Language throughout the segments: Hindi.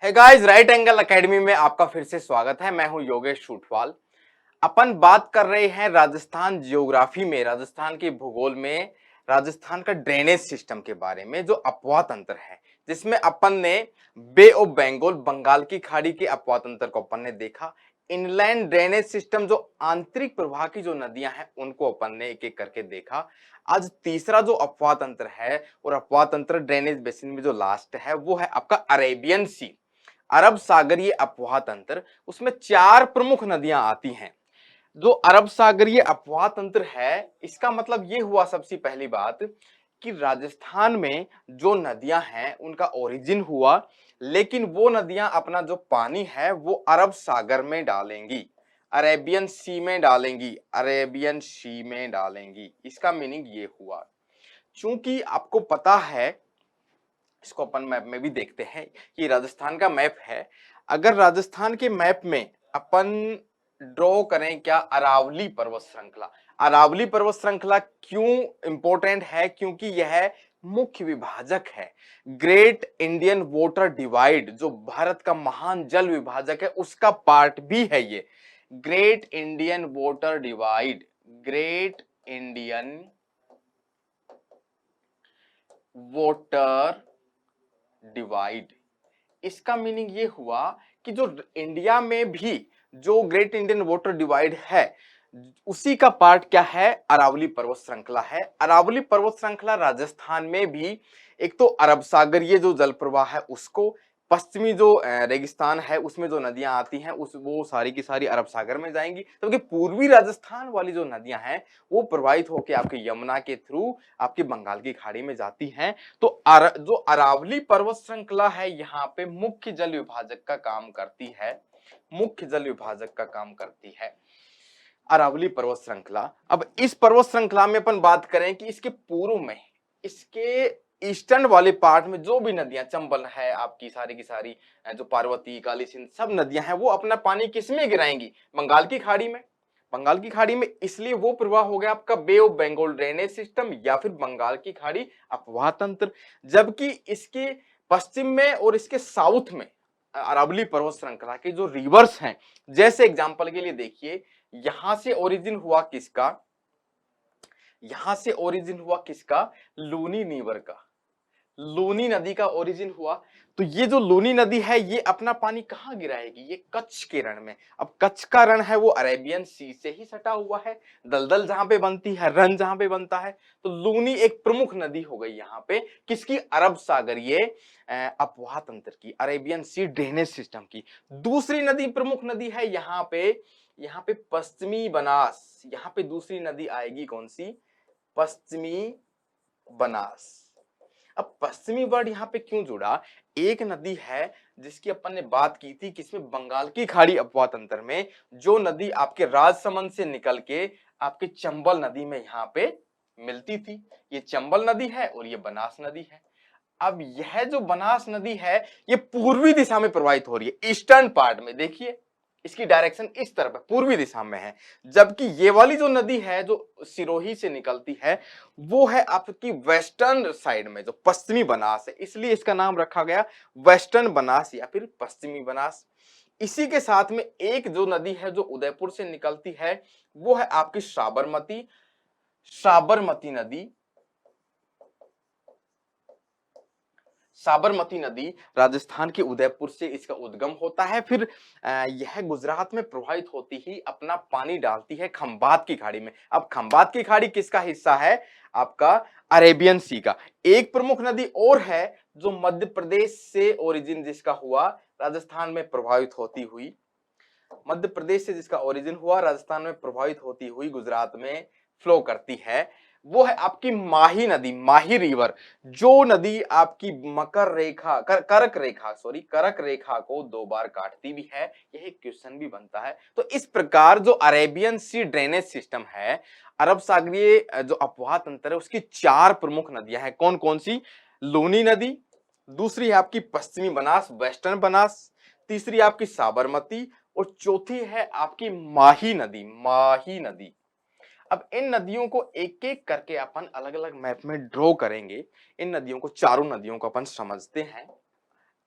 है गाइस, राइट एंगल एकेडमी में आपका फिर से स्वागत है। मैं हूं योगेश छूटवाल। अपन बात कर रहे हैं राजस्थान जियोग्राफी में, राजस्थान के भूगोल में, राजस्थान का ड्रेनेज सिस्टम के बारे में, जो अपवाह तंत्र है, जिसमें अपन ने बे ऑफ बंगाल, बंगाल की खाड़ी के अपवाह तंत्र को अपन ने देखा। इनलैंड ड्रेनेज सिस्टम, जो आंतरिक प्रवाह की जो नदियां हैं, उनको अपन ने एक एक करके देखा। आज तीसरा जो अपवाह तंत्र है, और अपवाह तंत्र ड्रेनेज बेसिन में जो लास्ट है, वो है आपका अरेबियन सी, अरब सागरीय अपवाह तंत्र। उसमें चार प्रमुख नदियां आती हैं। जो अरब सागरीय अपवाह तंत्र है, इसका मतलब ये हुआ सबसे पहली बात कि राजस्थान में जो नदियां हैं उनका ओरिजिन हुआ, लेकिन वो नदियां अपना जो पानी है वो अरब सागर में डालेंगी, अरेबियन सी में डालेंगी, अरेबियन सी में डालेंगी। इसका मीनिंग ये हुआ। चूंकि आपको पता है, इसको अपन मैप में भी देखते हैं कि राजस्थान का मैप है। अगर राजस्थान के मैप में अपन ड्रॉ करें क्या, अरावली पर्वत श्रृंखला। अरावली पर्वत श्रृंखला क्यों इंपॉर्टेंट है? क्योंकि यह मुख्य विभाजक है। ग्रेट इंडियन वाटर डिवाइड, जो भारत का महान जल विभाजक है, उसका पार्ट भी है ये। Great Indian water divide, great Indian water divide. इसका मीनिंग ये हुआ कि जो इंडिया में भी जो ग्रेट इंडियन वाटर डिवाइड है, उसी का पार्ट क्या है? अरावली पर्वत श्रृंखला है। अरावली पर्वत श्रृंखला राजस्थान में भी एक तो अरब सागरीय जो जल प्रवाह है उसको, पश्चिमी जो रेगिस्तान है उसमें जो नदियां आती हैं उस वो सारी की सारी अरब सागर में जाएंगी, जबकि पूर्वी राजस्थान वाली जो नदियां हैं वो प्रवाहित होकर आपके यमुना के थ्रू आपकी बंगाल की खाड़ी में जाती हैं। तो जो अरावली पर्वत श्रृंखला है, यहाँ पे मुख्य जल विभाजक का काम करती है, मुख्य जल विभाजक का काम करती है अरावली पर्वत श्रृंखला। अब इस पर्वत श्रृंखला में अपन बात करें कि इसके पूर्व में, इसके ईस्टर्न वाले पार्ट में जो भी नदियां, चंबल है आपकी सारी की सारी, जो पार्वती, काली सिंध, सब नदियां हैं, वो अपना पानी किसमें गिराएंगी? बंगाल की खाड़ी में। बंगाल की खाड़ी में, इसलिए वो प्रवाह हो गया आपका बे ऑफ बंगाल ड्रेनेज सिस्टम या फिर बंगाल की खाड़ी अपवाह तंत्र। जबकि इसके पश्चिम में और इसके साउथ में अरावली पर्वत श्रृंखला के जो रिवर्स हैं, जैसे एग्जांपल के लिए देखिए, यहां से ओरिजिन हुआ किसका? यहां से ओरिजिन हुआ किसका? लूनी नीवर का। लूनी नदी का ओरिजिन हुआ। तो ये जो लूनी नदी है, ये अपना पानी कहां गिराएगी? ये कच्छ के रण में। अब कच्छ का रण है वो अरेबियन सी से ही सटा हुआ है, दलदल जहां पे बनती है, रण जहां पे बनता है। तो लूनी एक प्रमुख नदी हो गई यहाँ पे, किसकी? अरब सागरीय अपवाह तंत्र की, अरेबियन सी ड्रेनेज सिस्टम की। दूसरी नदी, प्रमुख नदी है यहाँ पे पश्चिमी बनास। यहाँ पे दूसरी नदी आएगी कौन सी? पश्चिमी बनास। अब पश्चिमी वर्ड यहाँ पे क्यों जुड़ा? एक नदी है जिसकी अपन ने बात की थी, किसमें? बंगाल की खाड़ी अपवाह तंत्र में, जो नदी आपके राजसमंद से निकल के आपके चंबल नदी में यहाँ पे मिलती थी। ये चंबल नदी है और ये बनास नदी है। अब यह जो बनास नदी है, ये पूर्वी दिशा में प्रवाहित हो रही है, ईस्टर्न पार्ट में। देखिए इसकी डायरेक्शन इस तरफ है, पूर्वी दिशा में है। जबकि ये वाली जो नदी है जो सिरोही से निकलती है, वो है आपकी वेस्टर्न साइड में, जो पश्चिमी बनास है, इसलिए इसका नाम रखा गया वेस्टर्न बनास या फिर पश्चिमी बनास। इसी के साथ में एक जो नदी है जो उदयपुर से निकलती है, वो है आपकी साबरमती। साबरमती नदी, साबरमती नदी राजस्थान के उदयपुर से इसका उद्गम होता है। फिर यह गुजरात में प्रवाहित होती ही अपना पानी डालती है खंबात की खाड़ी में। अब खंबात की खाड़ी किसका हिस्सा है? आपका अरेबियन सी का। एक प्रमुख नदी और है जो मध्य प्रदेश से ओरिजिन जिसका हुआ, राजस्थान में प्रभावित होती हुई, मध्य प्रदेश से जिसका ओरिजिन हुआ, राजस्थान में प्रभावित होती हुई गुजरात में फ्लो करती है, वो है आपकी माही नदी, माही रिवर। जो नदी आपकी मकर रेखा, करक रेखा, सॉरी, करक रेखा को दो बार काटती भी है। यही क्वेश्चन भी बनता है। तो इस प्रकार जो अरेबियन सी ड्रेनेज सिस्टम है, अरब सागरीय जो अपवाह तंत्र है, उसकी चार प्रमुख नदियां हैं। कौन कौन सी? लूनी नदी, दूसरी है आपकी पश्चिमी बनास, वेस्टर्न बनास, तीसरी आपकी साबरमती, और चौथी है आपकी माही नदी, माही नदी। अब इन नदियों को एक एक करके अपन अलग अलग मैप में ड्रॉ करेंगे। इन नदियों को, चारों नदियों को अपन समझते हैं।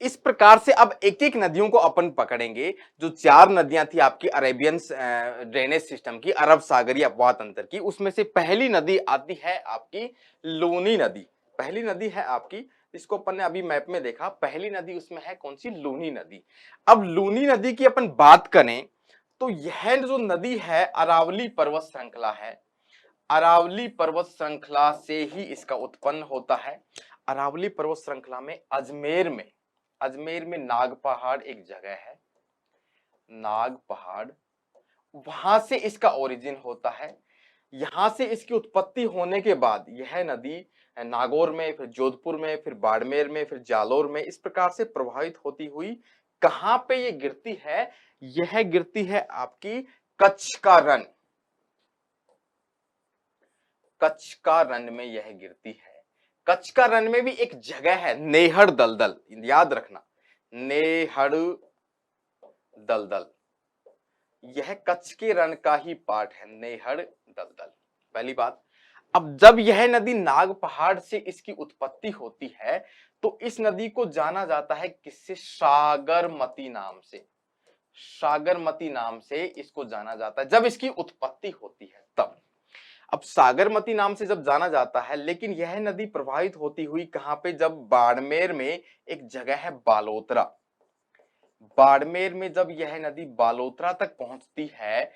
इस प्रकार से अब एक एक नदियों को अपन पकड़ेंगे। जो 4 नदियां थी आपकी अरेबियन ड्रेनेज सिस्टम की, अरब सागरीय अपवाह तंत्र की, उसमें से पहली नदी आती है आपकी लूनी नदी। पहली नदी है आपकी, इसको अपन ने अभी मैप में देखा, पहली नदी उसमें है कौन सी, लूनी नदी। अब लूनी नदी की अपन बात करें तो यह जो नदी है अरावली पर्वत श्रृंखला है। अरावली पर्वत श्रृंखला से ही इसका उत्पन्न होता है। अरावली पर्वत श्रृंखला में अजमेर में नाग पहाड़ एक जगह है, नाग पहाड़, वहां से इसका ओरिजिन होता है। यहां से इसकी उत्पत्ति होने के बाद यह नदी नागौर में, फिर जोधपुर में, फिर बाड़मेर में, फिर जालोर में, इस प्रकार से प्रभावित होती हुई कहां पे ये गिरती है, यह गिरती है आपकी कच्छ का रण। कच्छ का रण में यह गिरती है। कच्छ का रण में भी एक जगह है नेहड़ दलदल, याद रखना, नेहड़ दलदल, यह कच्छ के रण का ही पार्ट है, नेहड़ दलदल, पहली बात। अब जब यह नदी नाग पहाड़ से इसकी उत्पत्ति होती है तो इस नदी को जाना जाता है किससे, सागरमती नाम से। सागरमती नाम से इसको जाना जाता है जब इसकी उत्पत्ति होती है तब। अब सागरमती नाम से जब जाना जाता है, लेकिन यह नदी प्रवाहित होती हुई कहां पे, जब बाड़मेर में एक जगह है बालोतरा। बाड़मेर में जब यह नदी बालोतरा तक पहुंचती है,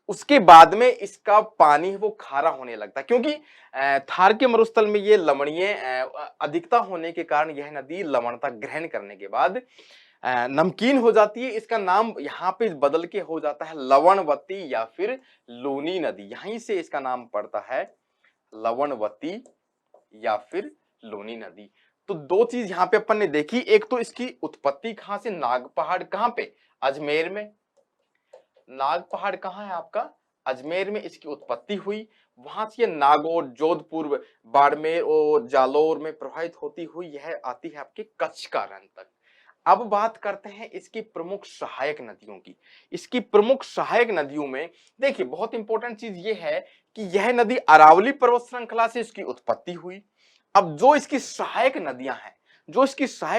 उसके बाद में इसका पानी वो खारा होने लगता है, क्योंकि थार के मरुस्थल में ये लवणीय अधिकता होने के कारण यह नदी लवणता ग्रहण करने के बाद नमकीन हो जाती है। इसका नाम यहाँ पे बदल के हो जाता है लवणवती या फिर लूनी नदी, यहीं से इसका नाम पड़ता है लवणवती या फिर लूनी नदी। तो दो चीज यहाँ पे अपन ने देखी, एक तो इसकी उत्पत्ति कहां से, नाग पहाड़ कहां पे, अजमेर में। नाग पहाड़ कहाँ है आपका, अजमेर में इसकी उत्पत्ति हुई। वहां से नागौर, जोधपुर, बाड़मेर और जालोर में प्रवाहित होती हुई यह आती है आपके कच्छ का रण तक। अब बात करते हैं इसकी प्रमुख सहायक नदियों की। इसकी प्रमुख सहायक नदियों में देखिए बहुत इंपॉर्टेंट चीज ये है कि यह नदी अरावली पर्वत श्रृंखला से इसकी उत्पत्ति हुई। अब जो इसकी सहायक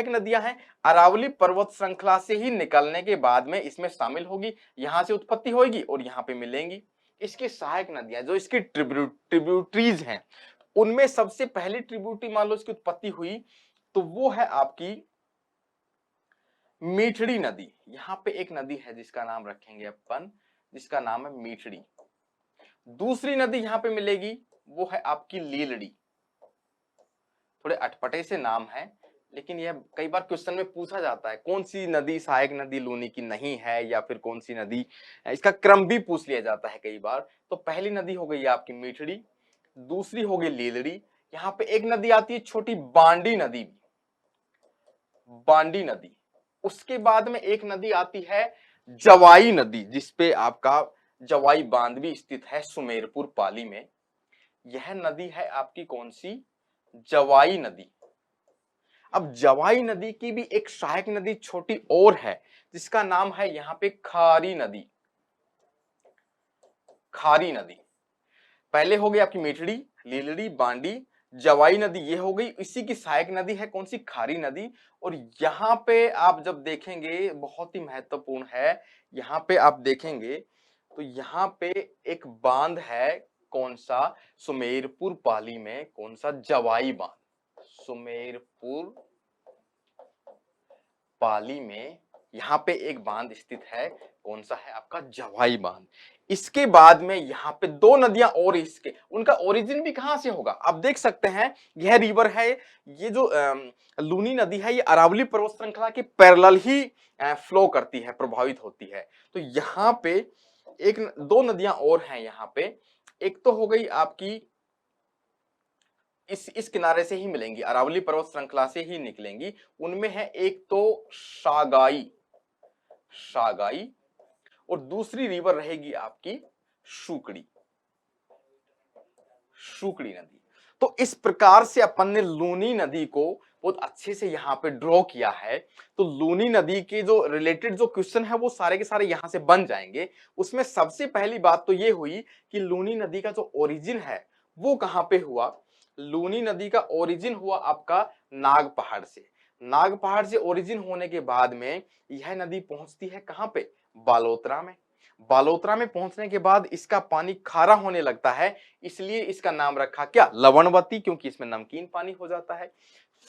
नदियां हैं अरावली पर्वत श्रृंखला से ही निकलने के बाद में इसमें शामिल होगी, यहां से उत्पत्ति होगी और यहां पे मिलेंगी। इसकी सहायक नदियां जो इसकी ट्रिब्यूटरीज हैं, उनमें सबसे पहली ट्रिब्यूटरी मान लो इसकी उत्पत्ति हुई तो वो है आपकी मीठड़ी नदी। यहां पे एक नदी है जिसका नाम रखेंगे अपन, जिसका नाम है मीठड़ी। दूसरी नदी यहां पे मिलेगी वो है आपकी लीलड़ी। थोड़े अटपटे से नाम है, लेकिन यह कई बार क्वेश्चन में पूछा जाता है कौन सी नदी सहायक नदी लूनी की नहीं है, या फिर कौन सी नदी, इसका क्रम भी पूछ लिया जाता है कई बार। तो पहली नदी हो गई आपकी मीठड़ी, दूसरी हो गई लीलड़ी। यहाँ पे एक नदी आती है छोटी बांडी नदी, बांडी नदी। उसके बाद में एक नदी आती है जवाई नदी, जिसपे आपका जवाई बांध भी स्थित है सुमेरपुर पाली में। यह नदी है आपकी कौन सी, जवाई नदी। अब जवाई नदी की भी एक सहायक नदी छोटी और है जिसका नाम है यहां पे खारी नदी। खारी नदी पहले हो गई आपकी मीठड़ी, लीलड़ी, बांडी, जवाई नदी ये हो गई। इसी की सहायक नदी है कौन सी, खारी नदी। और यहां पे आप जब देखेंगे बहुत ही महत्वपूर्ण है, यहां पे आप देखेंगे तो यहां पे एक बांध है कौन सा, सुमेरपुर पाली में, कौन सा, जवाई बांध। सुमेरपुर पाली में यहां पे एक बांध स्थित है, कौन सा है आपका, जवाई बांध। इसके बाद में यहां पे दो नदियां और इसके, उनका ओरिजिन भी कहां से होगा आप देख सकते हैं। यह रिवर है, ये जो लूनी नदी है, ये अरावली पर्वत श्रृंखला के पैरेलल ही फ्लो करती है, प्रभावित होती है। तो यहां पे एक दो नदियां और हैं यहां पे, एक तो हो गई आपकी इस किनारे से ही मिलेंगी, अरावली पर्वत श्रृंखला से ही निकलेंगी। उनमें है एक तो सागाई, सागाई, और दूसरी रिवर रहेगी आपकी शुकड़ी, शुकड़ी नदी। तो इस प्रकार से अपन ने लूनी नदी को बहुत अच्छे से यहाँ पे ड्रॉ किया है। तो लूनी नदी के जो रिलेटेड जो क्वेश्चन है वो सारे के सारे यहाँ से बन जाएंगे। उसमें सबसे पहली बात तो ये हुई कि लूनी नदी का जो ओरिजिन है वो कहाँ पे हुआ। लूनी नदी का ओरिजिन हुआ आपका नाग पहाड़ से। नाग पहाड़ से ओरिजिन होने के बाद में यह नदी पहुंचती है कहां पे, बालोतरा में। बालोतरा में पहुंचने के बाद इसका पानी खारा होने लगता है, इसलिए इसका नाम रखा क्या, लवणवती, क्योंकि इसमें नमकीन पानी हो जाता है।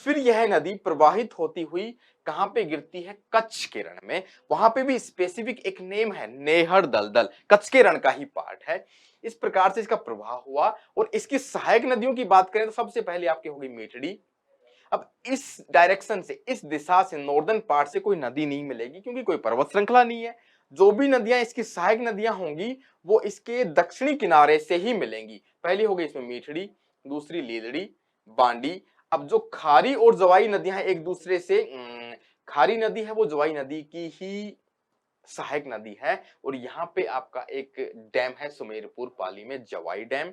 फिर यह नदी प्रवाहित होती हुई कहां पे गिरती है, कच्छ के रण में। वहां पे भी स्पेसिफिक एक नेम है, नेहर दलदल, कच्छ के रण का ही पार्ट है। इस प्रकार से इसका प्रवाह हुआ। और इसकी सहायक नदियों की बात करें तो सबसे पहले आपकी होगी मीठड़ी। अब इस डायरेक्शन से, इस दिशा से, नॉर्दर्न पार्ट से कोई नदी नहीं मिलेगी, क्योंकि कोई पर्वत श्रृंखला नहीं है। जो भी नदियां इसकी सहायक नदियां होंगी वो इसके दक्षिणी किनारे से ही मिलेंगी। पहली हो गई इसमें मीठड़ी, दूसरी लीलड़ी, बांडी। अब जो खारी और जवाई नदियां हैं एक दूसरे से, खारी नदी है वो जवाई नदी की ही सहायक नदी है। और यहाँ पे आपका एक डैम है सुमेरपुर पाली में, जवाई डैम।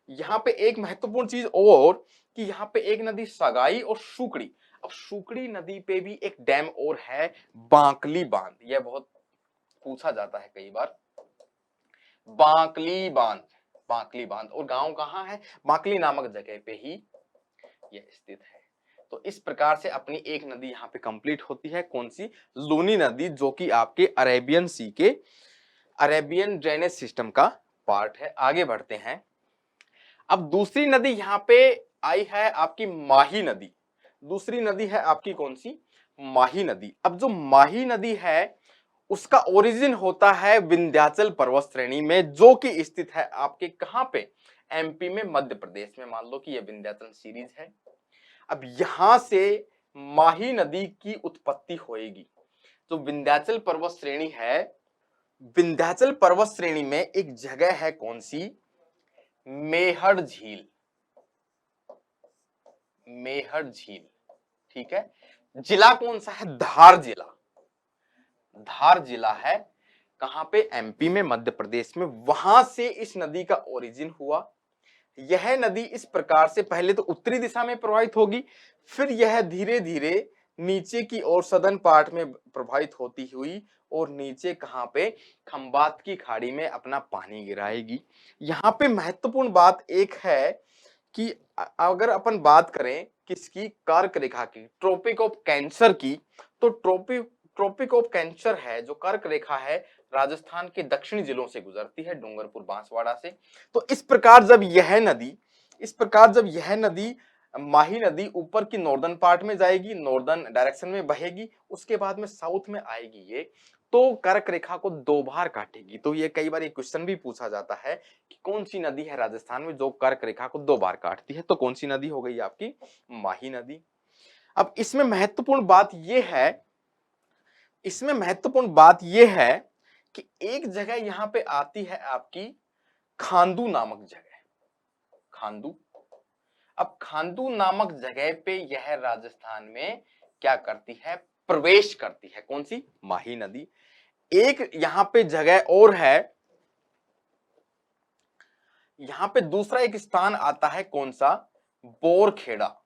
यहाँ पे एक महत्वपूर्ण चीज और, कि यहाँ पे एक नदी सगाई और शुकड़ी। अब शुकड़ी नदी पे भी एक डैम और है, बांकली बांध। यह बहुत पूछा जाता है कई बार, बांकली बांध। बांकली बांध, और गांव कहाँ है, बांकली नामक जगह पे ही यह स्थित है। तो इस प्रकार से अपनी एक नदी यहाँ पे कंप्लीट होती है, कौन सी, लूनी नदी, जो कि आपके अरेबियन सी के, अरेबियन ड्रेनेज सिस्टम का पार्ट है। आगे बढ़ते हैं। अब दूसरी नदी यहाँ पे आई है आपकी माही नदी। दूसरी नदी है आपकी कौन सी, माही नदी। अब जो माही नदी है उसका ओरिजिन होता है विंध्याचल पर्वत श्रेणी में, जो कि स्थित है आपके कहां पे, एमपी में, मध्य प्रदेश में। मान लो कि यह विंध्याचल सीरीज है। अब यहां से माही नदी की उत्पत्ति होएगी। जो विंध्याचल पर्वत श्रेणी है, विंध्याचल पर्वत श्रेणी में एक जगह है कौन सी, मेहड़ झील। मेहड़ झील, ठीक है। जिला कौन सा है, धार जिला। धार जिला है कहां पे, एमपी में, मध्य प्रदेश में। वहां से इस नदी का ओरिजिन हुआ। यह नदी इस प्रकार से पहले तो उत्तरी दिशा में प्रवाहित होगी, फिर यह धीरे धीरे नीचे की ओर सदर्न पार्ट में प्रवाहित होती हुई और नीचे कहां पे, खंबात की खाड़ी में अपना पानी गिराएगी। यहाँ पे महत्वपूर्ण बात एक है कि अगर अपन बात करें किसकी, कर्क रेखा की, ट्रॉपिक ऑफ कैंसर की, तो ट्रॉपिक ऑफ कैंसर है जो कर्क रेखा है, राजस्थान के दक्षिणी जिलों से गुजरती है, डूंगरपुर बांसवाड़ा से। तो इस प्रकार जब यह नदी माही नदी ऊपर की नॉर्दर्न पार्ट में जाएगी, नॉर्दर्न डायरेक्शन में बहेगी, उसके बाद में साउथ में आएगी ये, तो कर्क रेखा को दो बार काटेगी। तो ये कई बार एक क्वेश्चन भी पूछा जाता है कि कौन सी नदी है राजस्थान में जो कर्क रेखा को दो बार काटती है, तो कौन सी नदी हो गई आपकी, माही नदी। अब इसमें महत्वपूर्ण बात यह है कि एक जगह यहां पे आती है आपकी खांडू नामक जगह, खांडू। अब खांडू नामक जगह पे यह राजस्थान में क्या करती है, प्रवेश करती है, कौन सी, माही नदी। एक यहां पे जगह और है, यहां पे दूसरा एक स्थान आता है, कौन सा, बोरखेड़ा।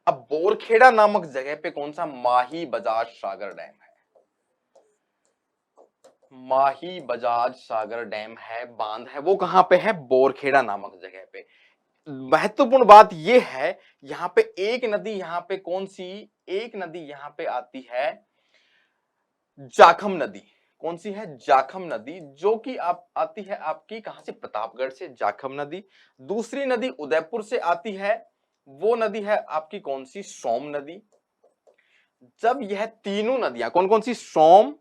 अब बोरखेड़ा नामक जगह पे कौन सा, माही बजाज सागर डैम है। माही बजाज सागर डैम है, बांध है, वो कहां पे है, बोरखेड़ा नामक जगह पे। महत्वपूर्ण बात यह है, यहां पे एक नदी, यहां पे कौन सी, एक नदी यहां पे आती है, जाखम नदी। कौन सी है, जाखम नदी, जो कि आप आती है आपकी कहां से, प्रतापगढ़ से, जाखम नदी। दूसरी नदी उदयपुर से आती है, वो नदी है आपकी कौन सी, सोम नदी। जब यह तीनों नदियां कौन कौन सी, सोम,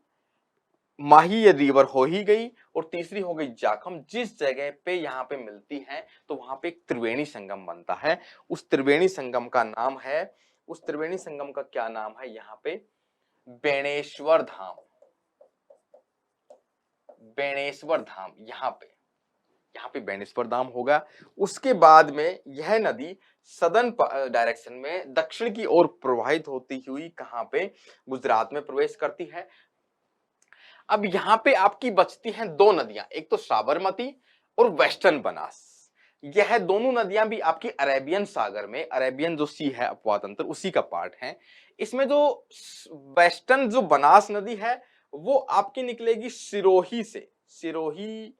माही, ये रिवर हो ही गई, और तीसरी हो गई जाखम, जिस जगह पे यहां पे मिलती है तो वहां पे एक त्रिवेणी संगम बनता है। उस त्रिवेणी संगम का नाम है, उस त्रिवेणी संगम का क्या नाम है, यहाँ पे बेणेश्वर धाम। बेणेश्वर धाम, यहाँ पे बेणेश्वर धाम होगा। उसके बाद में यह नदी सदर्न डायरेक्शन में दक्षिण की ओर प्रवाहित होती हुई कहां पे, गुजरात में प्रवेश करती है। अब यहाँ पे आपकी बचती हैं दो नदियां, एक तो साबरमती और वेस्टर्न बनास। यह दोनों नदियां भी आपकी अरेबियन सागर में, अरेबियन जो सी है अपवाद तंत्र, उसी का पार्ट है। इसमें जो वेस्टर्न जो बनास नदी है वो आपकी निकलेगी सिरोही से, सिरोही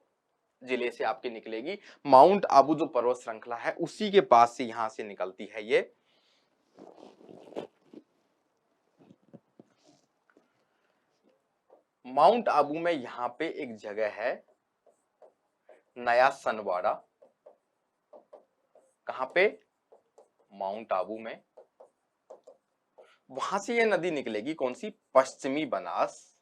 जिले से आपकी निकलेगी। माउंट आबू जो पर्वत श्रृंखला है उसी के पास से यहां से निकलती है ये। माउंट आबू में यहां पे एक जगह है नया सनवाड़ा। कहां पे? माउंट आबू में। वहां से ये नदी निकलेगी, कौन सी? पश्चिमी बनास।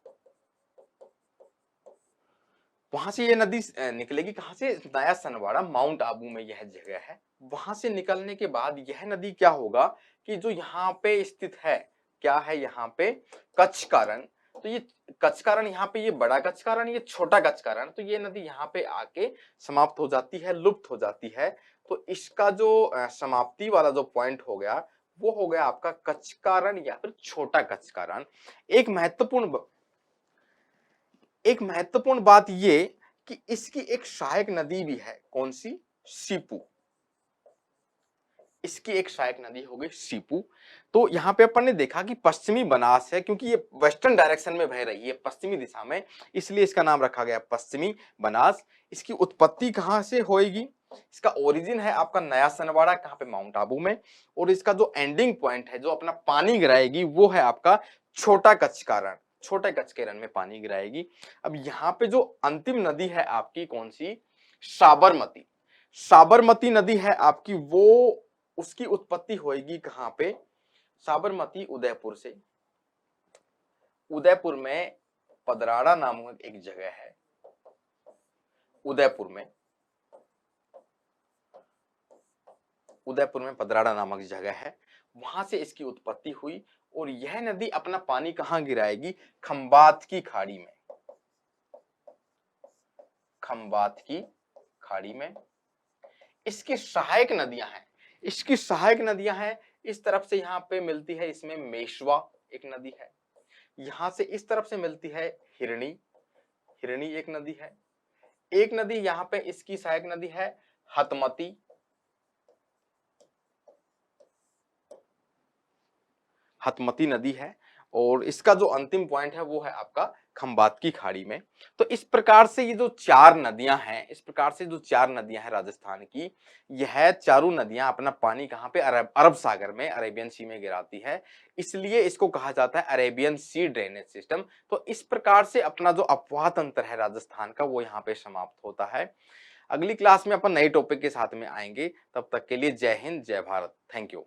वहां से ये नदी निकलेगी कहां से? नया सनवाड़ा, माउंट आबू में यह जगह है। वहां से निकलने के बाद यह नदी क्या होगा कि जो यहाँ पे स्थित है, क्या है यहाँ पे? कच्छ का रण। तो ये कच्छ का रण, यहाँ पे ये बड़ा कच्छ का रण, ये छोटा कच्छ का रण, तो ये नदी यहाँ पे आके समाप्त हो जाती है, लुप्त हो जाती है। तो इसका जो समाप्ति वाला जो पॉइंट हो गया वो हो गया आपका कच्छ का रण या फिर छोटा कच्छ का रण। एक महत्वपूर्ण बात ये कि इसकी एक सहायक नदी भी है, कौन सी? सीपू। इसकी एक सहायक नदी हो गई सीपू। तो यहाँ पे अपन ने देखा कि पश्चिमी बनास है, क्योंकि ये वेस्टर्न डायरेक्शन में बह रही है, पश्चिमी दिशा में, इसलिए इसका नाम रखा गया पश्चिमी बनास। इसकी उत्पत्ति कहाँ से होगी? इसका ओरिजिन है आपका नया सनवाड़ा, कहाँ पे? माउंट आबू में। और इसका जो एंडिंग पॉइंट है, जो अपना पानी गिराएगी, वो है आपका छोटा कच्छ का रण। छोटे कच्छ के रण में पानी गिराएगी। अब यहाँ पे जो अंतिम नदी है आपकी, कौन सी? साबरमती। साबरमती नदी है आपकी, वो उसकी उत्पत्ति होगी कहां पे? साबरमती उदयपुर से। उदयपुर में पदराड़ा नामक एक जगह है, उदयपुर में पदराड़ा नामक जगह है, वहां से इसकी उत्पत्ति हुई। और यह नदी अपना पानी कहां गिराएगी? खंबात की खाड़ी में। खंबात की खाड़ी में। इसकी सहायक नदियां हैं, इस तरफ से यहाँ पे मिलती है, इसमें मेशवा एक नदी है, यहां से इस तरफ से मिलती है हिरणी एक नदी है। एक नदी यहाँ पे इसकी सहायक नदी है हतमती नदी है। और इसका जो अंतिम पॉइंट है वो है आपका खंबात की खाड़ी में। तो इस प्रकार से ये जो चार नदियां हैं राजस्थान की, यह चारों नदियां अपना पानी कहां पे? अरब सागर में, अरेबियन सी में गिराती है, इसलिए इसको कहा जाता है अरेबियन सी ड्रेनेज सिस्टम। तो इस प्रकार से अपना जो अपवाह तंत्र है राजस्थान का, वो यहाँ पे समाप्त होता है। अगली क्लास में अपन नए टॉपिक के साथ में आएंगे, तब तक के लिए जय हिंद, जय भारत, थैंक यू।